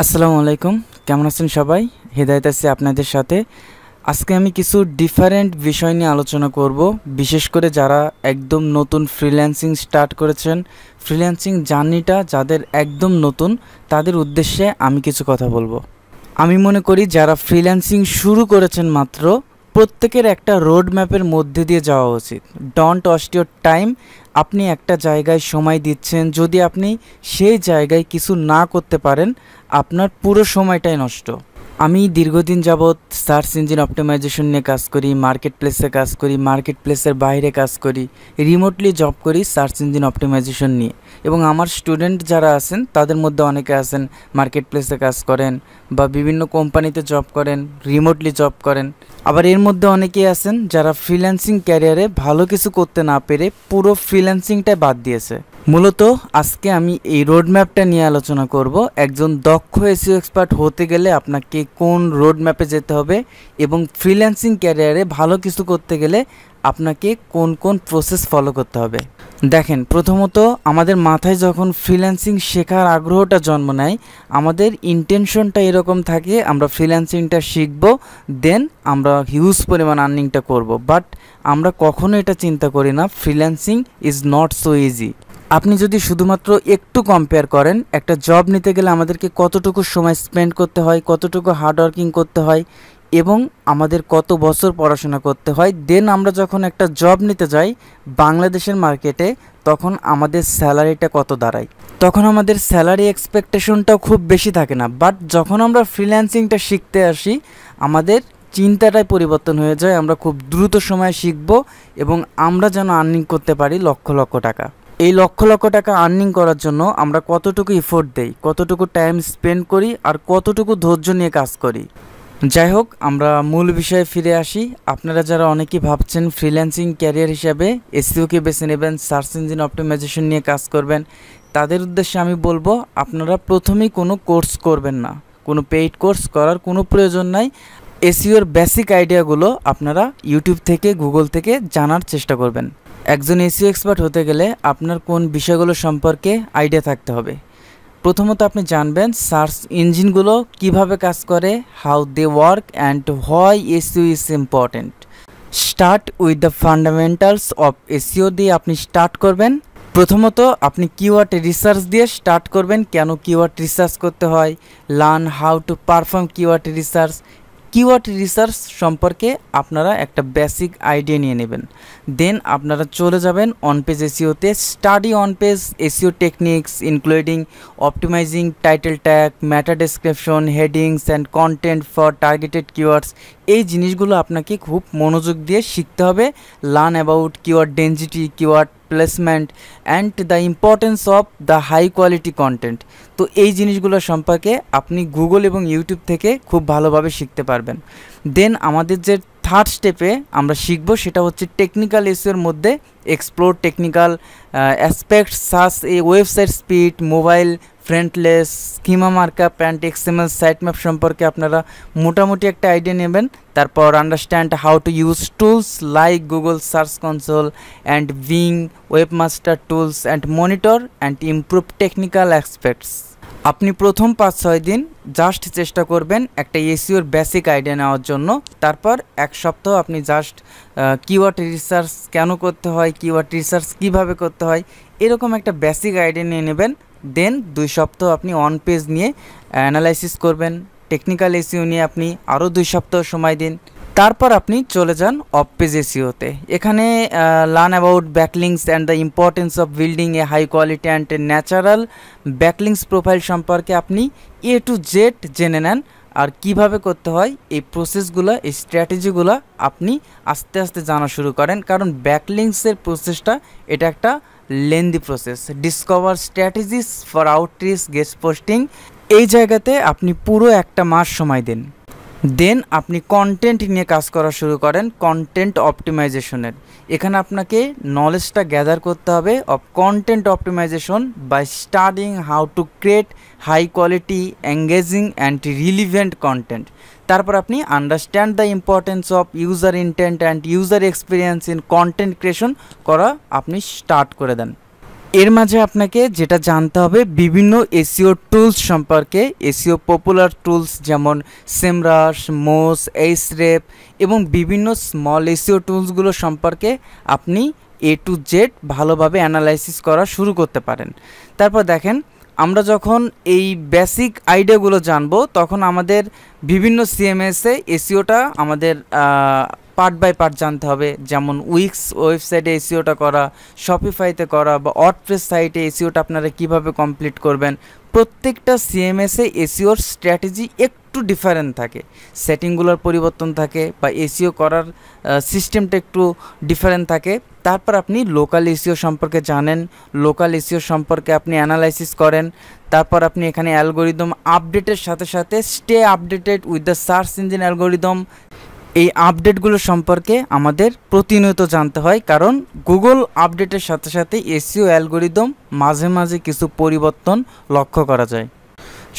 আসসালামু আলাইকুম, কেমন আছেন সবাই? হেদায়েত আছে আপনাদের সাথে। আজকে আমি কিছু ডিফারেন্ট বিষয় নিয়ে আলোচনা করব, বিশেষ করে যারা একদম নতুন ফ্রিল্যান্সিং স্টার্ট করেছেন, ফ্রিল্যান্সিং জার্নিটা যাদের একদম নতুন, তাদের উদ্দেশ্যে আমি কিছু কথা বলবো। আমি মনে করি যারা ফ্রিল্যান্সিং শুরু করেছেন মাত্র, প্রত্যেকের একটা রোড ম্যাপের মধ্যে দিয়ে যাওয়া উচিত। Don't waste your time. আপনি একটা জায়গায় সময় দিচ্ছেন, যদি আপনি সেই জায়গায় কিছু না করতে পারেন, আপনার পুরো সময়টাই নষ্ট। আমি দীর্ঘদিন যাবৎ সার্চ ইঞ্জিন অপটিমাইজেশন নিয়ে কাজ করি, মার্কেট প্লেসে কাজ করি, মার্কেট প্লেসের বাইরে কাজ করি, রিমোটলি জব করি সার্চ ইঞ্জিন অপটিমাইজেশন নিয়ে। এবং আমার স্টুডেন্ট যারা আছেন তাদের মধ্যে অনেকে আছেন মার্কেট প্লেসে কাজ করেন বা বিভিন্ন কোম্পানিতে জব করেন, রিমোটলি জব করেন। আবার এর মধ্যে অনেকেই আছেন যারা ফ্রিল্যান্সিং ক্যারিয়ারে ভালো কিছু করতে না পেরে পুরো ফ্রিল্যান্সিংটাই বাদ দিয়েছে। মূলত আজকে আমি এই রোডম্যাপটা নিয়ে আলোচনা করব। একজন দক্ষ এসইও এক্সপার্ট হতে গেলে আপনাকে কোন রোডম্যাপে যেতে হবে এবং ফ্রিল্যান্সিং ক্যারিয়ারে ভালো কিছু করতে গেলে আপনাকে কোন কোন প্রসেস ফলো করতে হবে। দেখেন, প্রথমত আমাদের মাথায় যখন ফ্রিল্যান্সিং শেখার আগ্রহটা জন্ম নেয়, আমাদের ইন্টেনশনটা এরকম থাকে আমরা ফ্রিল্যান্সিংটা শিখব, দেন আমরা হিউজ পরিমাণ আর্নিংটা করব। বাট আমরা কখনো এটা চিন্তা করি না freelancing is not so easy. আপনি যদি শুধুমাত্র একটু কম্পেয়ার করেন, একটা জব নিতে গেলে আমাদেরকে কতটুকু সময় স্পেন্ড করতে হয়, কতটুকু হার্ডওয়ার্কিং করতে হয় এবং আমাদের কত বছর পড়াশোনা করতে হয়, দেন আমরা যখন একটা জব নিতে যাই বাংলাদেশের মার্কেটে, তখন আমাদের স্যালারিটা কত দাঁড়ায়, তখন আমাদের স্যালারি এক্সপেকটেশনটাও খুব বেশি থাকে না। বাট যখন আমরা ফ্রিল্যান্সিংটা শিখতে আসি, আমাদের চিন্তাটাই পরিবর্তন হয়ে যায়। আমরা খুব দ্রুত সময়ে শিখব এবং আমরা যেন আর্নিং করতে পারি লক্ষ লক্ষ টাকা। এই লক্ষ লক্ষ টাকা আর্নিং করার জন্য আমরা কতটুকু এফোর্ট দেই, কতটুকু টাইম স্পেন্ড করি আর কতটুকু ধৈর্য নিয়ে কাজ করি। যাই হোক, আমরা মূল বিষয়ে ফিরে আসি। আপনারা যারা অনেকেই ভাবছেন ফ্রিল্যান্সিং ক্যারিয়ার হিসাবে এসইওকে বেছে নেবেন, সার্চ ইঞ্জিন অপটিমাইজেশন নিয়ে কাজ করবেন, তাদের উদ্দেশ্যে আমি বলবো আপনারা প্রথমেই কোনো কোর্স করবেন না, কোনো পেইড কোর্স করার কোনো প্রয়োজন নাই। এসইওর বেসিক আইডিয়াগুলো আপনারা ইউটিউব থেকে, গুগল থেকে জানার চেষ্টা করবেন। একজন এসইও এক্সপার্ট হতে গেলে আপনার কোন বিষয়গুলো সম্পর্কে আইডিয়া থাকতে হবে। প্রথমত আপনি জানবেন সার্চ ইঞ্জিনগুলো কিভাবে কাজ করে, how they work and why SEO is important. Start with the fundamentals of SEO দিয়ে আপনি স্টার্ট করবেন। প্রথমত আপনি কিওয়ার্ড রিসার্চ দিয়ে স্টার্ট করবেন, কেন কিওয়ার্ড রিসার্চ করতে হয়, learn how to perform keyword research. Keyword research সম্পর্কে আপনারা একটা বেসিক আইডিয়া নিয়ে নেবেন। দেন আপনারা চলে যাবেন অন পেজ এসইওতে, study on page SEO techniques including optimising title tag, meta description, headings and content for targeted keywords. এই জিনিসগুলো আপনাকে খুব মনোযোগ দিয়ে শিখতে হবে। Learn about keyword density, keyword placement and the importance of the high quality content. তো এই জিনিসগুলো সম্পর্কে আপনি গুগল এবং ইউটিউব থেকে খুব ভালোভাবে শিখতে পারবেন। দেন আমাদের যে থার্ড স্টেপে আমরা শিখব সেটা হচ্ছে টেকনিক্যাল এসইওর মধ্যে explore technical aspects such a website speed, mobile friendliness, schema markup and XML site map সম্পর্কে আপনারা মোটামুটি একটা আইডিয়া নেবেন। তারপর understand how to use tools like Google Search Console and Bing webmaster tools and monitor and improve technical aspects. আপনি প্রথম 5-6 দিন just চেষ্টা করবেন একটা এসইওর বেসিক আইডিয়া নেওয়ার জন্য। তারপর এক সপ্তাহ আপনি জাস্ট কিওয়ার্ড রিসার্চ কেন করতে হয়, কিওয়ার্ড রিসার্চ কীভাবে করতে হয়, এরকম একটা বেসিক আইডিয়া নিয়ে নেবেন। দেন 2 সপ্তাহ আপনি অন পেজ নিয়ে অ্যানালাইসিস করবেন। টেকনিক্যাল এসইও নিয়ে আপনি আরও 2 সপ্তাহ সময় দিন। তারপর আপনি চলে যান অফ পেজ এসইওতে। এখানে learn about backlinks and the importance of building a high quality and natural backlinks profile সম্পর্কে আপনি এ টু জেড জেনে নেন। আর কিভাবে করতে হয় এই প্রসেসগুলো, এই স্ট্র্যাটেজিগুলো আপনি আস্তে আস্তে জানা শুরু করেন, কারণ ব্যাকলিংসের প্রসেসটা এটা একটা lengthy process. Discover strategies for outreach guest posting, এই জায়গাতে আপনি পুরো 1 মাস সময় দেন। দেন আপনি কন্টেন্ট নিয়ে কাজ করা শুরু করেন, কন্টেন্ট অপটিমাইজেশনের। এখানে আপনাকে নলেজটা গ্যাদার করতে হবে of content optimisation by studying how to create high quality, engaging and relevant content. তারপর আপনি understand the importance of user intent and user experience in content creation করা আপনি স্টার্ট করে দেন। এর মাঝে আপনাকে যেটা জানতে হবে বিভিন্ন এসইও টুলস সম্পর্কে, এসইও পপুলার টুলস যেমন সেমরাশ, মোস, এইচরেপ এবং বিভিন্ন স্মল এসইও টুলসগুলো সম্পর্কে আপনি এ টু জেড ভালোভাবে অ্যানালাইসিস করা শুরু করতে পারেন। তারপর দেখেন, আমরা যখন এই বেসিক আইডিয়াগুলো জানবো তখন আমাদের বিভিন্ন সিএমএসে এসইওটা আমাদের পার্ট বাই পার্ট জানতে হবে। যেমন উইক্স ওয়েবসাইটে এসইওটা করা, শপিফাইতে করা বা ওয়ার্ডপ্রেস সাইটে এসইওটা আপনারা কিভাবে কমপ্লিট করবেন। প্রত্যেকটা সিএমএসে এসইওর স্ট্র্যাটেজি একটু ডিফারেন্ট থাকে, সেটিংগুলোর পরিবর্তন থাকে বা এসইও করার সিস্টেমটা একটু ডিফারেন্ট থাকে। তারপর আপনি লোকাল এসইও সম্পর্কে জানেন, লোকাল এসইও সম্পর্কে আপনি অ্যানালাইসিস করেন। তারপর আপনি এখানে অ্যালগোরিদম আপডেটের সাথে সাথে stay updated with the search engine algorithm, এই আপডেটগুলো সম্পর্কে আমাদের প্রতিনিয়ত জানতে হয়, কারণ গুগল আপডেটের সাথে সাথে এসইও অ্যালগোরিদম মাঝে মাঝে কিছু পরিবর্তন লক্ষ্য করা যায়।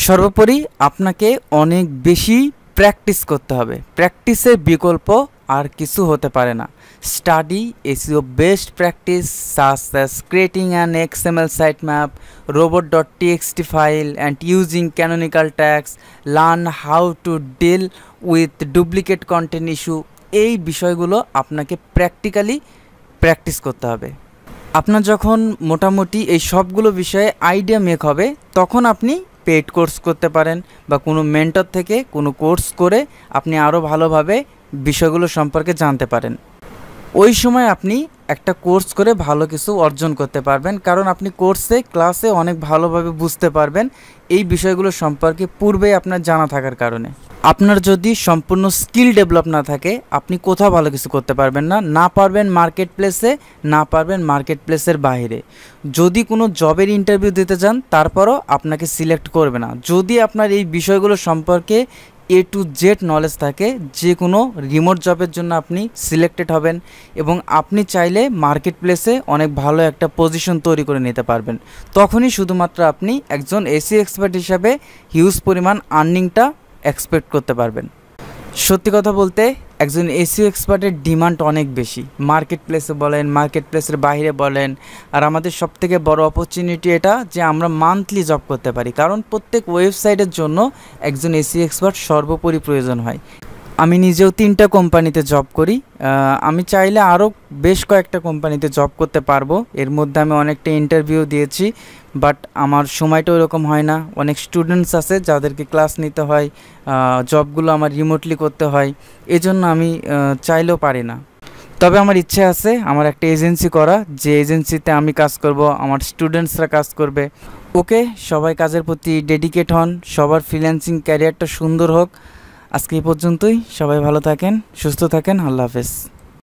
সর্বোপরি আপনাকে অনেক বেশি প্র্যাকটিস করতে হবে, প্র্যাকটিসের বিকল্প আর কিছু হতে পারে না। Study SEO best practice such as creating an XML sitemap, robot.txt file and using canonical tags, learn how to deal with duplicate content issue। এই বিষয়গুলো আপনাকে প্র্যাকটিক্যালি প্র্যাকটিস করতে হবে। আপনার যখন মোটামুটি এই সবগুলো বিষয়ে আইডিয়া মেক হবে তখন আপনি পেইড কোর্স করতে পারেন বা কোনো মেন্টর থেকে কোনো কোর্স করে আপনি আরও ভালোভাবে বিষয়গুলো সম্পর্কে জানতে পারেন। ওই সময় আপনি একটা কোর্স করে ভালো কিছু অর্জন করতে পারবেন, কারণ আপনি কোর্সে ক্লাসে অনেক ভালোভাবে বুঝতে পারবেন এই বিষয়গুলো সম্পর্কে পূর্বেই আপনার জানা থাকার কারণে। আপনার যদি সম্পূর্ণ স্কিল ডেভেলপ না থাকে আপনি কোথাও ভালো কিছু করতে পারবেন না, না পারবেন মার্কেট প্লেসে, না পারবেন মার্কেট প্লেসের বাইরে। যদি কোনো জবের ইন্টারভিউ দিতে যান তারপরও আপনাকে সিলেক্ট করবে না যদি আপনার এই বিষয়গুলো সম্পর্কে এ টু জেড নলেজ থাকে। যে কোনো রিমোট জবের জন্য আপনি সিলেক্টেড হবেন এবং আপনি চাইলে মার্কেট প্লেসে অনেক ভালো একটা পজিশন তৈরি করে নিতে পারবেন। তখনই শুধুমাত্র আপনি একজন এসইও এক্সপার্ট হিসাবে হিউজ পরিমাণ আর্নিংটা এক্সপেক্ট করতে পারবেন। সত্যি কথা বলতে একজন এসইও এক্সপার্টের ডিমান্ড অনেক বেশি, মার্কেট প্লেসে বলেন, মার্কেট প্লেসের বাইরে বলেন। আর আমাদের সবথেকে বড় অপরচুনিটি এটা যে আমরা মান্থলি জব করতে পারি, কারণ প্রত্যেক ওয়েবসাইটের জন্য একজন এসইও এক্সপার্ট সর্বোপরি প্রয়োজন হয়। আমি নিজেও 3টা কোম্পানিতে জব করি, আমি চাইলে আরও বেশ কয়েকটা কোম্পানিতে জব করতে পারবো। এর মধ্যে আমি অনেকটা ইন্টারভিউ দিয়েছি, বাট আমার সময়টা ওরকম হয় না। অনেক স্টুডেন্টস আছে যাদেরকে ক্লাস নিতে হয়, জবগুলো আমার রিমোটলি করতে হয়, এজন্য আমি চাইলেও পারি না। তবে আমার ইচ্ছে আছে আমার একটা এজেন্সি করা, যে এজেন্সিতে আমি কাজ করব, আমার স্টুডেন্টসরা কাজ করবে। ওকে, সবাই কাজের প্রতি ডেডিকেট হন, সবার ফ্রিল্যান্সিং ক্যারিয়ারটা সুন্দর হোক। আজকে এই পর্যন্তই, সবাই ভালো থাকেন, সুস্থ থাকেন, আল্লাহ হাফেজ।